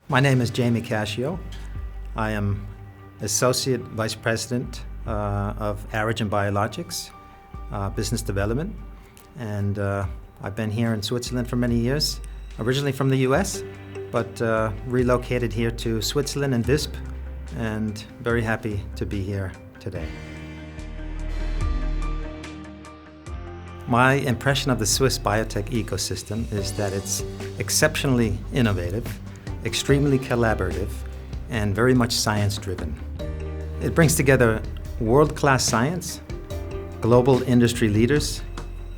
My name is Jamie Cascio. I am Associate Vice President of Aragen Biologics, Business Development, and I've been here in Switzerland for many years, originally from the US, but relocated here to Switzerland and Visp, and very happy to be here today. My impression of the Swiss biotech ecosystem is that it's exceptionally innovative, extremely collaborative, and very much science-driven. It brings together world-class science, global industry leaders,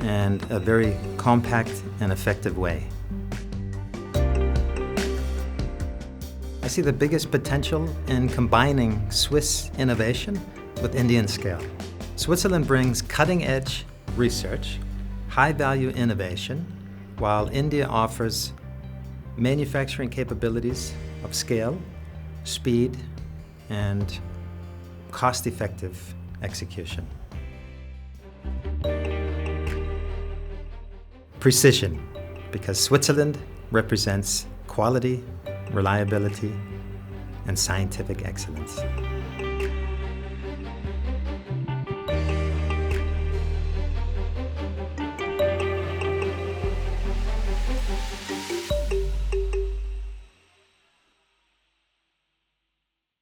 and a very compact and effective way. I see the biggest potential in combining Swiss innovation with Indian scale. Switzerland brings cutting-edge research, high-value innovation, while India offers manufacturing capabilities of scale, speed, and cost-effective execution. Precision, because Switzerland represents quality, reliability, and scientific excellence.